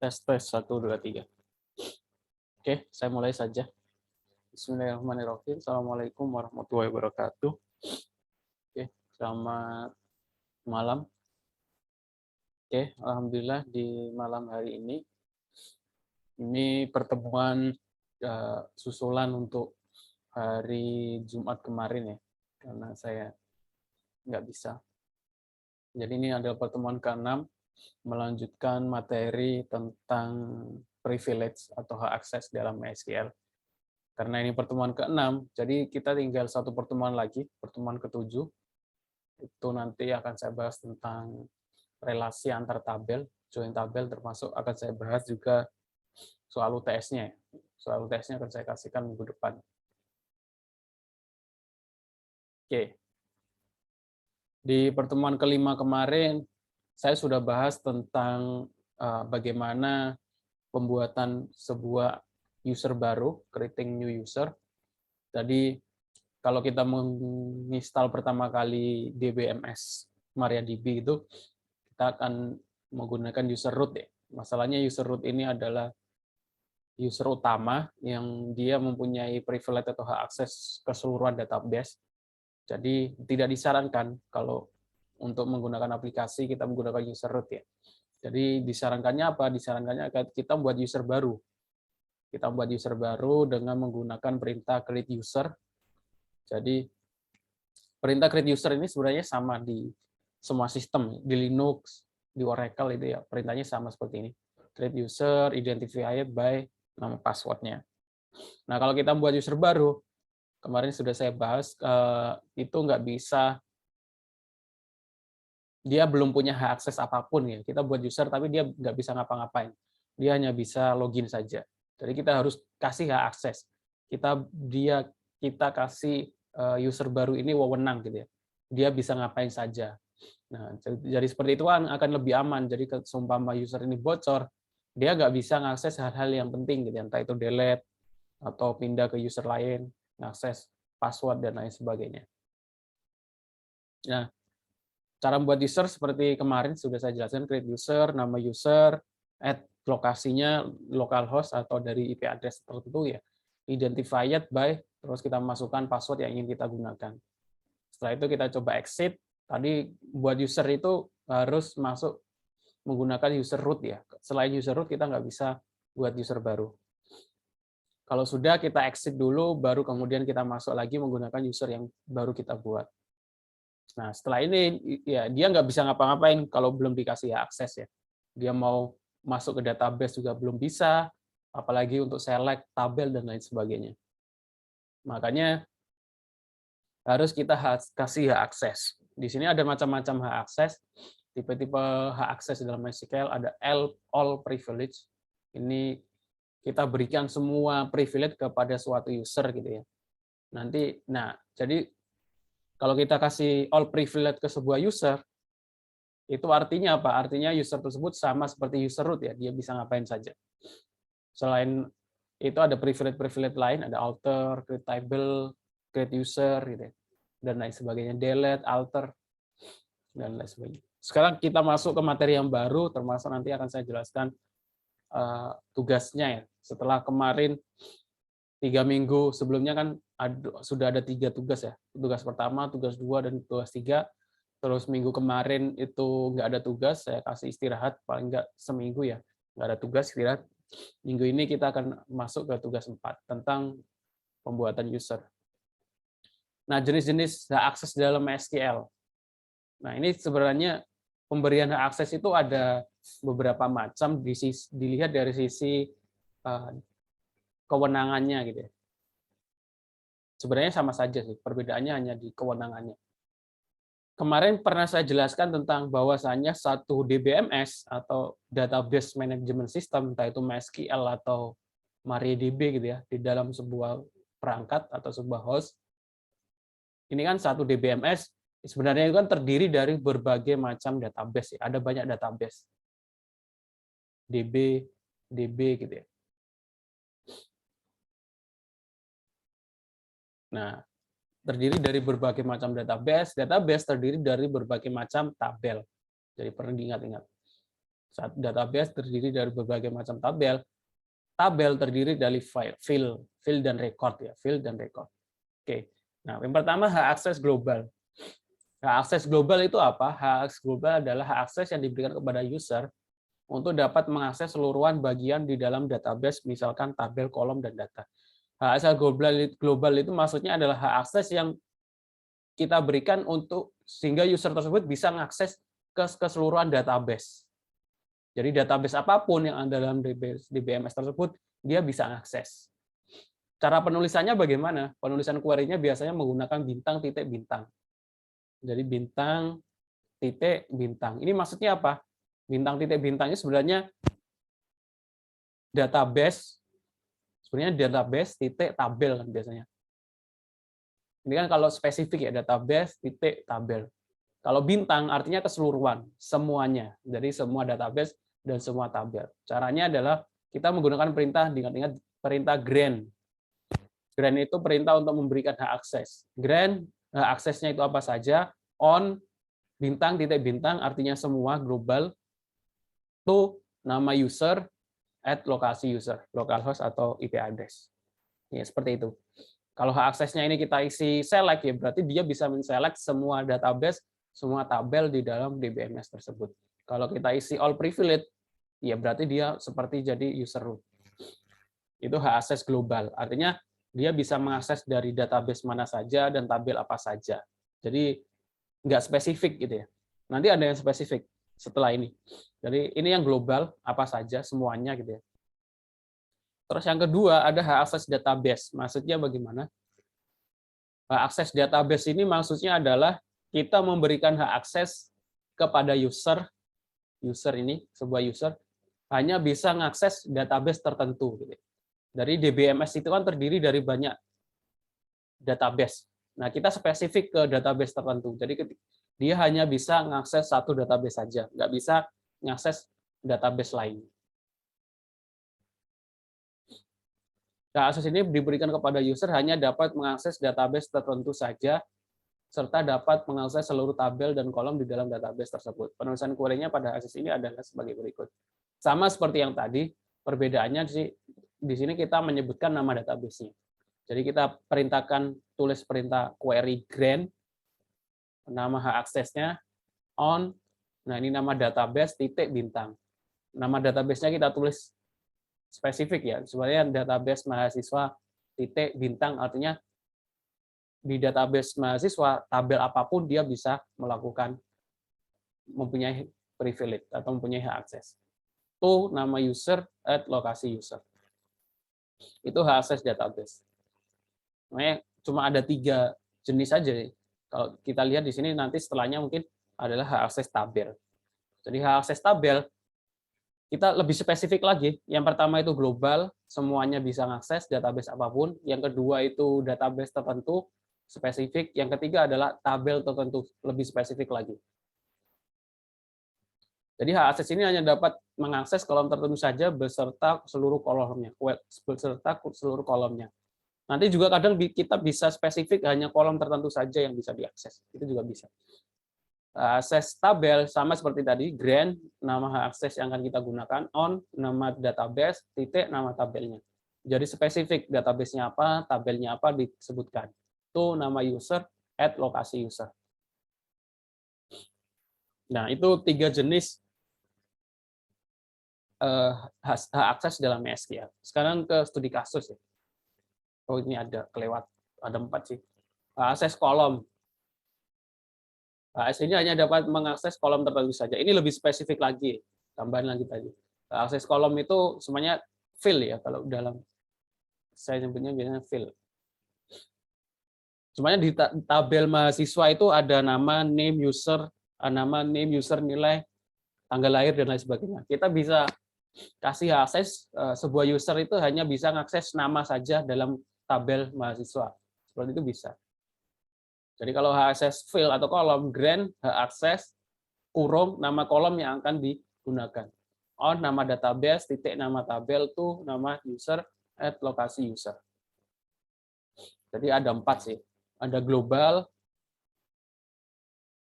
Tes 1, 2, 3. Oke, saya mulai saja. Bismillahirrahmanirrahim. Assalamualaikum warahmatullahi wabarakatuh. Oke, selamat malam. Oke, alhamdulillah di malam hari ini pertemuan susulan untuk hari Jumat kemarin ya, karena saya nggak bisa. Jadi ini adalah pertemuan ke-6 melanjutkan materi tentang privilege atau hak akses dalam MySQL. Karena ini pertemuan ke-6, jadi kita tinggal satu pertemuan lagi, pertemuan ke-7. Itu nanti akan saya bahas tentang relasi antar tabel, join tabel, termasuk akan saya bahas juga soal UTS-nya. Soal UTS-nya akan saya kasihkan minggu depan. Oke. Di pertemuan ke-5 kemarin, saya sudah bahas tentang bagaimana pembuatan sebuah user baru, creating new user. Jadi kalau kita menginstal pertama kali DBMS MariaDB itu, kita akan menggunakan user root ya. Masalahnya user root ini adalah user utama yang dia mempunyai privilege atau hak akses keseluruhan database. Jadi tidak disarankan kalau untuk menggunakan aplikasi kita menggunakan user root ya. Jadi disarankannya apa? Disarankannya kita buat user baru. Kita buat user baru dengan menggunakan perintah create user. Jadi perintah create user ini sebenarnya sama di semua sistem, di Linux, di Oracle itu ya, perintahnya sama seperti ini. Create user, identified by nama passwordnya. Nah, kalau kita buat user baru, kemarin sudah saya bahas, itu nggak bisa, dia belum punya hak akses apapun ya. Kita buat user tapi dia nggak bisa ngapa-ngapain. Dia hanya bisa login saja. Jadi kita harus kasih hak akses. Kita kasih user baru ini wewenang gitu ya. Dia bisa ngapain saja. Nah, jadi seperti itu akan lebih aman. Jadi seumpama user ini bocor, dia nggak bisa ngakses hal-hal yang penting gitu, entah itu delete atau pindah ke user lain, ngakses password dan lain sebagainya. Nah, cara membuat user seperti kemarin sudah saya jelaskan, create user, nama user, add lokasinya localhost atau dari IP address tertentu ya, identified by, terus kita masukkan password yang ingin kita gunakan. Setelah itu kita coba exit. Tadi buat user itu harus masuk menggunakan user root ya. Selain user root kita nggak bisa buat user baru. Kalau sudah kita exit dulu, baru kemudian kita masuk lagi menggunakan user yang baru kita buat. Nah, setelah ini ya dia nggak bisa ngapa-ngapain kalau belum dikasih akses ya. Dia mau masuk ke database juga belum bisa, apalagi untuk select tabel dan lain sebagainya. Makanya harus kita kasih hak akses. Di sini ada macam-macam hak akses. Tipe-tipe hak akses dalam MySQL ada all privilege. Ini kita berikan semua privilege kepada suatu user gitu ya. Jadi kalau kita kasih all privilege ke sebuah user, itu artinya apa? Artinya user tersebut sama seperti user root ya, dia bisa ngapain saja. Selain itu ada privilege-privilege lain, ada alter, create table, create user gitu ya, dan lain sebagainya, delete, alter, dan lain sebagainya. Sekarang kita masuk ke materi yang baru, termasuk nanti akan saya jelaskan tugasnya ya. Setelah kemarin 3 minggu sebelumnya kan sudah ada 3 tugas ya. Tugas pertama, tugas 2, dan tugas 3. Terus minggu kemarin itu nggak ada tugas, saya kasih istirahat paling nggak seminggu ya. Nggak ada tugas, istirahat. Minggu ini kita akan masuk ke tugas 4 tentang pembuatan user. Nah, jenis-jenis hak akses dalam SQL. Nah, ini sebenarnya pemberian hak akses itu ada beberapa macam, dilihat dari sisi kewenangannya gitu ya. Sebenarnya sama saja sih, perbedaannya hanya di kewenangannya. Kemarin pernah saya jelaskan tentang bahwasannya satu DBMS atau Database Management System, entah itu MySQL atau MariaDB gitu ya, di dalam sebuah perangkat atau sebuah host. Ini kan satu DBMS, sebenarnya itu kan terdiri dari berbagai macam database ya. Ada banyak database. DB gitu ya. Nah, terdiri dari berbagai macam database terdiri dari berbagai macam tabel. Jadi perlu diingat-ingat. Database terdiri dari berbagai macam tabel. Tabel terdiri dari field dan record ya, field dan record. Oke. Nah, yang pertama hak akses global. Hak akses global itu apa? Hak akses global adalah hak akses yang diberikan kepada user untuk dapat mengakses seluruhan bagian di dalam database, misalkan tabel, kolom, dan data. Hak akses global itu maksudnya adalah hak akses yang kita berikan untuk sehingga user tersebut bisa mengakses ke keseluruhan database. Jadi database apapun yang ada dalam DBMS tersebut, dia bisa akses. Cara penulisannya bagaimana? Penulisan query-nya biasanya menggunakan bintang titik bintang. Jadi bintang titik bintang. Ini maksudnya apa? Bintang titik bintang ini sebenarnya database, sebenarnya database titik tabel kan biasanya. Ini kan kalau spesifik ya, database titik tabel. Kalau bintang artinya keseluruhan, semuanya. Jadi semua database dan semua tabel. Caranya adalah kita menggunakan perintah, ingat-ingat perintah grant. Grant itu perintah untuk memberikan hak akses. Grant, hak aksesnya itu apa saja? On, bintang, titik bintang, artinya semua, global. To, nama user, at lokasi user, localhost atau IP address. Ya, seperti itu. Kalau hak aksesnya ini kita isi select, ya berarti dia bisa men-select semua database, semua tabel di dalam DBMS tersebut. Kalau kita isi all privilege, ya berarti dia seperti jadi user root. Itu hak akses global. Artinya dia bisa mengakses dari database mana saja dan tabel apa saja. Jadi nggak spesifik gitu ya. Nanti ada yang spesifik setelah ini. Jadi ini yang global, apa saja, semuanya gitu ya. Terus yang kedua ada hak akses database. Maksudnya bagaimana? Hak akses database ini maksudnya adalah kita memberikan hak akses kepada user ini, sebuah user, hanya bisa mengakses database tertentu. Dari DBMS itu kan terdiri dari banyak database. Nah, kita spesifik ke database tertentu. Jadi dia hanya bisa mengakses satu database saja, nggak bisa mengakses database lain. Nah, akses ini diberikan kepada user hanya dapat mengakses database tertentu saja, serta dapat mengakses seluruh tabel dan kolom di dalam database tersebut. Penulisan query-nya pada akses ini adalah sebagai berikut. Sama seperti yang tadi, perbedaannya di sini kita menyebutkan nama database-nya. Jadi kita perintahkan tulis perintah query grant, nama hak aksesnya on, nah ini nama database titik bintang. Nama database-nya kita tulis spesifik ya, sebenarnya database mahasiswa titik bintang, artinya di database mahasiswa tabel apapun dia bisa melakukan, mempunyai privilege atau mempunyai hak akses. To nama user at lokasi user. Itu hak akses database. Makanya cuma ada 3 jenis saja. Kalau kita lihat di sini nanti setelahnya mungkin adalah hak akses tabel. Jadi hak akses tabel kita lebih spesifik lagi. Yang pertama itu global, semuanya bisa mengakses database apapun. Yang kedua itu database tertentu, spesifik. Yang ketiga adalah tabel tertentu, lebih spesifik lagi. Jadi hak akses ini hanya dapat mengakses kolom tertentu saja beserta seluruh kolomnya. Nanti juga kadang kita bisa spesifik hanya kolom tertentu saja yang bisa diakses. Itu juga bisa. Akses tabel sama seperti tadi, grant, nama hak akses yang akan kita gunakan, on, nama database, titik, nama tabelnya. Jadi spesifik database-nya apa, tabelnya apa disebutkan. To, nama user, at lokasi user. Nah, itu 3 jenis hak akses dalam MySQL. Sekarang ke studi kasus ya. Oh, ini ada kelewat, ada 4 sih. Akses kolom. Akses ini hanya dapat mengakses kolom tertentu saja. Ini lebih spesifik lagi, tambahan lagi tadi. Akses kolom itu semuanya field ya, kalau dalam saya nyebutnya biasanya field. Semuanya di tabel mahasiswa itu ada nama, name, user, nilai, tanggal lahir, dan lain sebagainya. Kita bisa kasih akses sebuah user itu hanya bisa mengakses nama saja dalam tabel mahasiswa. Seperti itu bisa. Jadi kalau hak akses field atau kolom, grant, hak akses, kurung, nama kolom yang akan digunakan. On, nama database, titik, nama tabel, to, nama user, at lokasi user. Jadi ada 4 sih. Ada global,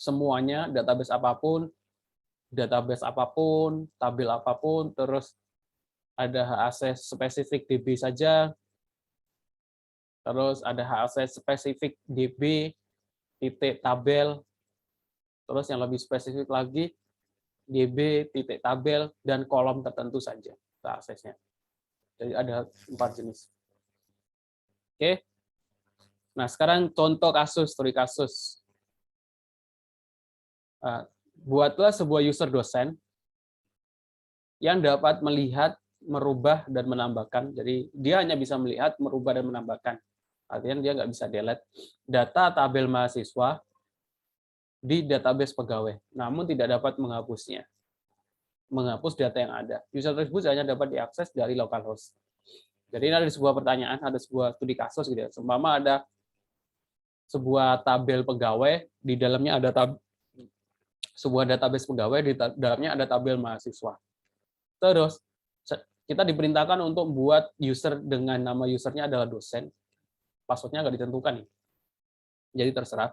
semuanya, database apapun, database apapun, tabel apapun, terus ada hak akses spesifik DB saja, terus ada hak akses spesifik DB, titik tabel, terus yang lebih spesifik lagi, DB, titik tabel, dan kolom tertentu saja hak aksesnya. Jadi ada 4 jenis. Oke. Nah, sekarang contoh kasus, studi kasus. Buatlah sebuah user dosen yang dapat melihat, merubah, dan menambahkan. Jadi dia hanya bisa melihat, merubah, dan menambahkan. Artinya dia nggak bisa delete data tabel mahasiswa di database pegawai, namun tidak dapat menghapusnya. Menghapus data yang ada. User tersebut hanya dapat diakses dari localhost. Jadi ini ada sebuah pertanyaan, ada sebuah studi kasus gitu ya. Seumpama ada sebuah tabel pegawai, di dalamnya ada sebuah database pegawai, di dalamnya ada tabel mahasiswa. Terus kita diperintahkan untuk buat user dengan nama usernya adalah dosen. Passwordnya nggak ditentukan nih. Jadi terserah.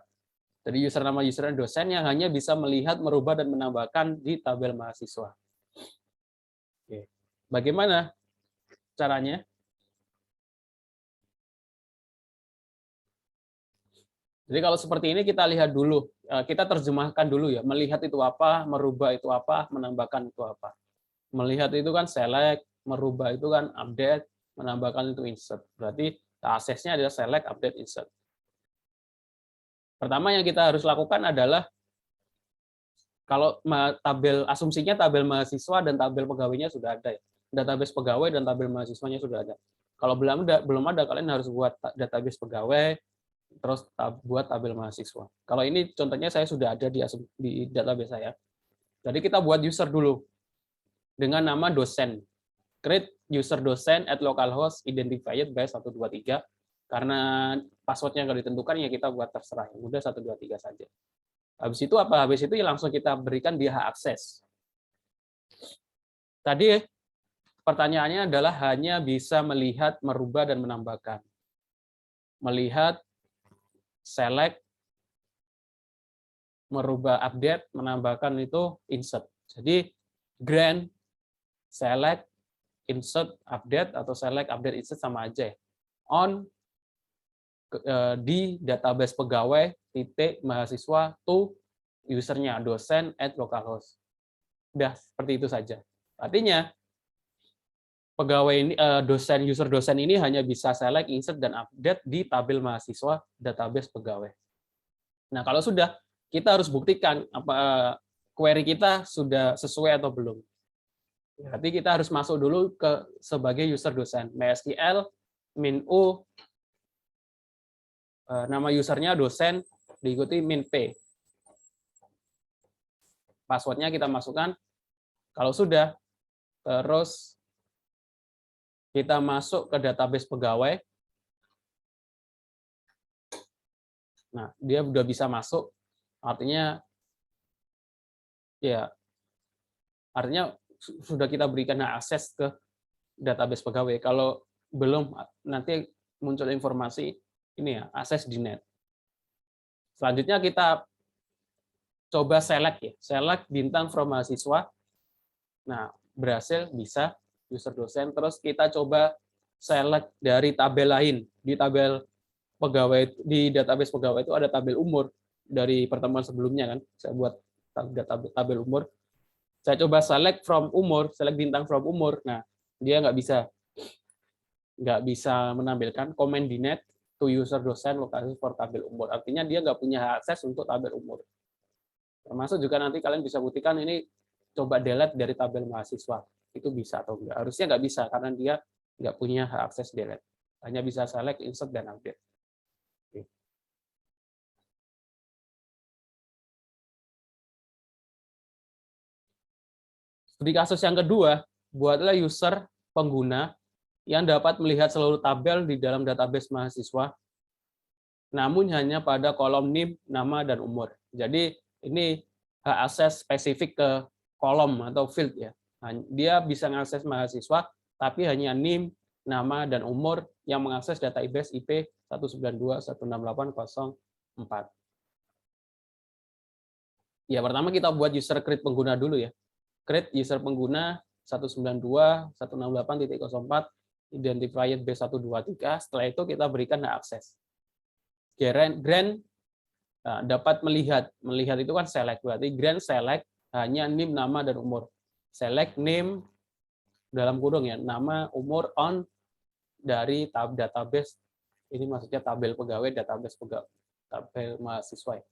Jadi user nama usernya dosen yang hanya bisa melihat, merubah, dan menambahkan di tabel mahasiswa. Oke. Bagaimana caranya? Jadi kalau seperti ini kita lihat dulu, kita terjemahkan dulu ya, melihat itu apa, merubah itu apa, menambahkan itu apa. Melihat itu kan select, merubah itu kan update, menambahkan itu insert. Berarti aksesnya adalah select, update, insert. Pertama yang kita harus lakukan adalah kalau tabel asumsinya tabel mahasiswa dan tabel pegawainya sudah ada ya. Database pegawai dan tabel mahasiswanya sudah ada. Kalau belum ada kalian harus buat database pegawai terus buat tabel mahasiswa. Kalau ini contohnya saya sudah ada di database saya. Jadi kita buat user dulu dengan nama dosen. Create user dosen at localhost identified by 123. Karena passwordnya nggak ditentukan ya kita buat terserah. Udah 123 saja. Habis itu apa? Habis itu ya langsung kita berikan dia hak akses. Tadi pertanyaannya adalah hanya bisa melihat, merubah, dan menambahkan. Melihat, select, merubah, update, menambahkan itu insert. Jadi grant, select, insert, update, atau select, update, insert sama aja ya. On di database pegawai titik mahasiswa to usernya dosen at localhost. Udah seperti itu saja. Artinya pegawai ini user dosen ini hanya bisa select, insert, dan update di tabel mahasiswa database pegawai. Nah, kalau sudah, kita harus buktikan apa query kita sudah sesuai atau belum. Berarti kita harus masuk dulu sebagai user dosen. MySQL min-u nama usernya dosen diikuti min-p. Passwordnya kita masukkan. Kalau sudah, terus kita masuk ke database pegawai. Nah, dia udah bisa masuk, artinya sudah kita berikan akses ke database pegawai. Kalau belum, nanti muncul informasi ini ya, akses denied. Selanjutnya kita coba select ya, select bintang from mahasiswa. Nah, berhasil, bisa user dosen. Terus kita coba select dari tabel lain. Di tabel pegawai, di database pegawai itu ada tabel umur dari pertemuan sebelumnya kan. Saya buat tabel umur. Saya coba select from umur, select bintang from umur. Nah, dia nggak bisa menampilkan comment denied to user dosen lokasi for tabel umur. Artinya dia nggak punya akses untuk tabel umur. Termasuk juga nanti kalian bisa buktikan ini coba delete dari tabel mahasiswa. Itu bisa atau enggak? Harusnya nggak bisa karena dia nggak punya hak akses delete. Hanya bisa select, insert, dan update. Oke. Studi kasus yang kedua, buatlah user pengguna yang dapat melihat seluruh tabel di dalam database mahasiswa, namun hanya pada kolom NIM, nama, dan umur. Jadi ini hak akses spesifik ke kolom atau field ya. Dia bisa mengakses mahasiswa, tapi hanya NIM, nama, dan umur yang mengakses database IP 192.168.0.4. Ya, pertama kita buat user create pengguna dulu ya. Create user pengguna 192.168.04 identifier B123. Setelah itu kita berikan hak akses. Grant dapat melihat itu kan select, berarti grant select hanya name, nama, dan umur. Select name dalam kurung ya, nama, umur on dari database, ini maksudnya tabel pegawai, database pegawai, tabel mahasiswa.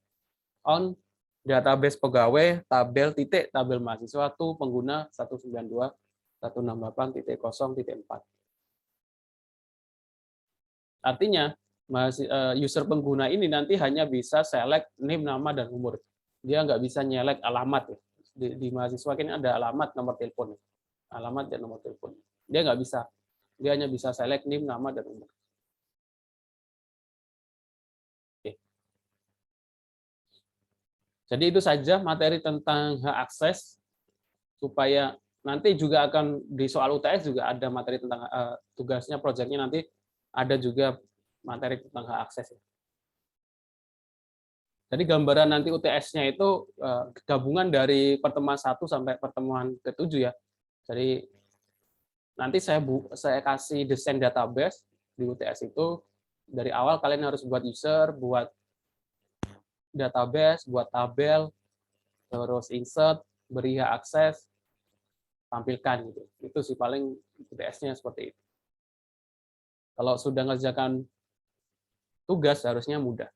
On database pegawai, tabel mahasiswa tuh pengguna 192.168.0.4. Artinya user pengguna ini nanti hanya bisa select name, nama, dan umur. Dia nggak bisa nyelek alamat ya. Di mahasiswa ini ada alamat, nomor telepon, alamat dan nomor telepon. Dia nggak bisa. Dia hanya bisa select name, nama, dan umur. Oke. Jadi itu saja materi tentang hak akses, supaya nanti juga akan di soal UTS juga ada materi tentang tugasnya, proyeknya nanti ada juga materi tentang hak akses. Jadi gambaran nanti UTS-nya itu gabungan dari pertemuan 1 sampai pertemuan ke-7 ya. Jadi nanti saya kasih desain database di UTS itu, dari awal kalian harus buat user, buat database, buat tabel, terus insert, beri hak akses, tampilkan gitu. Itu sih paling UTS-nya seperti itu. Kalau sudah ngerjakan tugas harusnya mudah.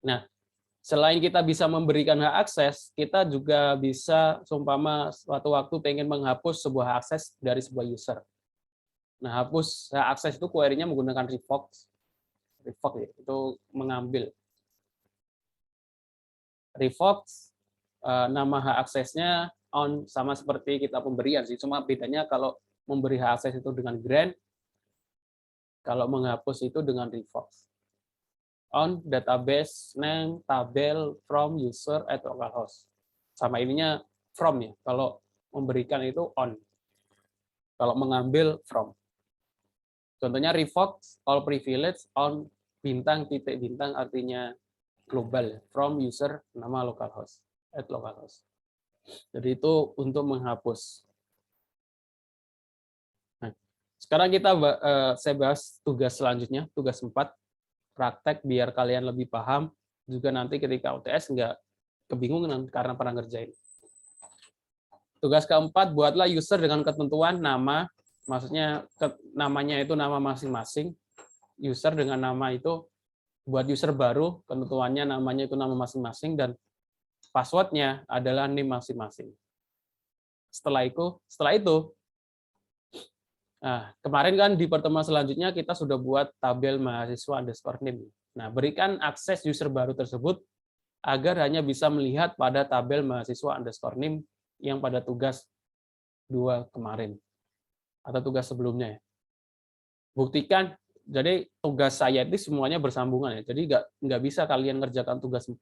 Nah, selain kita bisa memberikan hak akses, kita juga bisa seumpama suatu waktu pengen menghapus sebuah hak akses dari sebuah user. Nah, hapus hak akses itu query-nya menggunakan revoke ya, itu mengambil. Revoke nama hak aksesnya on, sama seperti kita pemberian sih, cuma bedanya kalau memberi hak akses itu dengan grant, kalau menghapus itu dengan revoke. On database name tabel from user at localhost. Sama ininya from ya. Kalau memberikan itu on. Kalau mengambil from. Contohnya revoke all privilege on bintang titik bintang artinya global, from user nama localhost at localhost. Jadi itu untuk menghapus. Nah, sekarang saya bahas tugas selanjutnya, tugas 4. Praktek biar kalian lebih paham, juga nanti ketika UTS nggak kebingungan karena pernah ngerjain. Tugas keempat, buatlah user dengan ketentuan nama, maksudnya namanya itu nama masing-masing. User dengan nama itu, buat user baru, ketentuannya namanya itu nama masing-masing, dan passwordnya adalah name masing-masing. Setelah itu, nah, kemarin kan di pertemuan selanjutnya kita sudah buat tabel mahasiswa underscore name. Nah, berikan akses user baru tersebut agar hanya bisa melihat pada tabel mahasiswa underscore name yang pada tugas 2 kemarin atau tugas sebelumnya ya. Buktikan, jadi tugas saya itu semuanya bersambungan ya. Jadi nggak bisa kalian ngerjakan tugas 4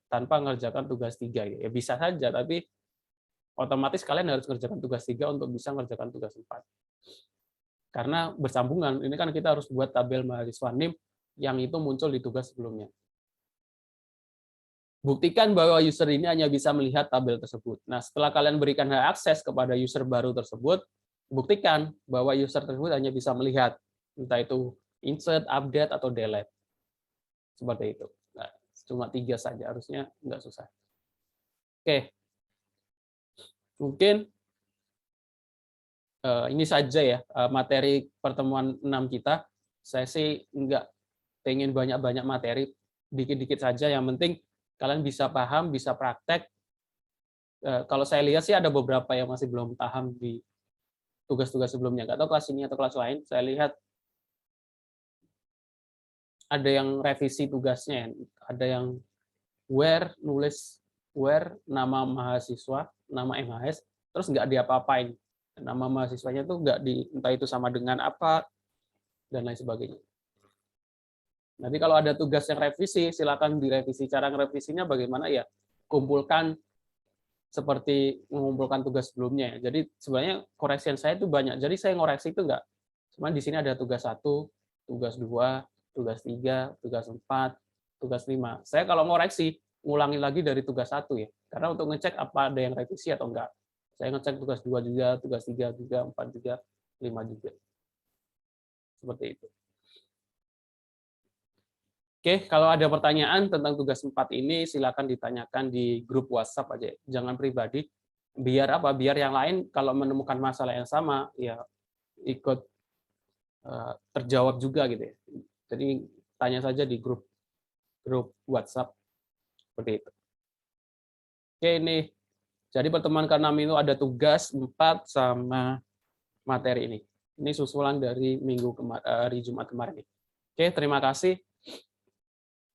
tanpa ngerjakan tugas 3 ya. Bisa saja, tapi otomatis kalian harus ngerjakan tugas 3 untuk bisa ngerjakan tugas 4. Karena bersambungan, ini kan kita harus buat tabel mahasiswa NIM yang itu muncul di tugas sebelumnya. Buktikan bahwa user ini hanya bisa melihat tabel tersebut. Nah, setelah kalian berikan hak akses kepada user baru tersebut, buktikan bahwa user tersebut hanya bisa melihat, entah itu insert, update, atau delete. Seperti itu. Nah, cuma 3 saja, harusnya nggak susah. Oke. Mungkin ini saja ya materi pertemuan 6 kita. Saya sih nggak pengen banyak-banyak materi, dikit-dikit saja. Yang penting kalian bisa paham, bisa praktek. Kalau saya lihat sih ada beberapa yang masih belum paham di tugas-tugas sebelumnya. Nggak tahu kelas ini atau kelas lain. Saya lihat ada yang revisi tugasnya, ada yang nulis where nama mahasiswa, nama MHS, terus nggak diapa-apain. Nama mahasiswanya tuh nggak entah itu sama dengan apa, dan lain sebagainya. Nanti kalau ada tugas yang revisi, silakan direvisi. Cara ngerevisinya bagaimana ya? Kumpulkan seperti mengumpulkan tugas sebelumnya. Jadi sebenarnya koreksi saya itu banyak. Jadi saya ngoreksi itu nggak. Cuma di sini ada tugas 1, tugas 2, tugas 3, tugas 4, tugas 5. Saya kalau ngoreksi, ngulangi lagi dari tugas 1 ya. Karena untuk ngecek apa ada yang revisi atau enggak. Saya ngecek tugas 2 juga, tugas 3 juga, 4 juga, 5 juga. Seperti itu. Oke, kalau ada pertanyaan tentang tugas 4 ini silakan ditanyakan di grup WhatsApp aja. Jangan pribadi. Biar apa? Biar yang lain kalau menemukan masalah yang sama ya ikut terjawab juga gitu ya. Jadi tanya saja di grup WhatsApp seperti itu. Oke, ini jadi pertemuan ke-6 itu ada tugas 4 sama materi ini. Ini susulan dari hari Jumat kemarin. Oke, terima kasih.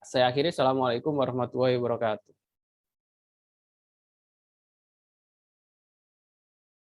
Saya akhiri. Assalamualaikum warahmatullahi wabarakatuh.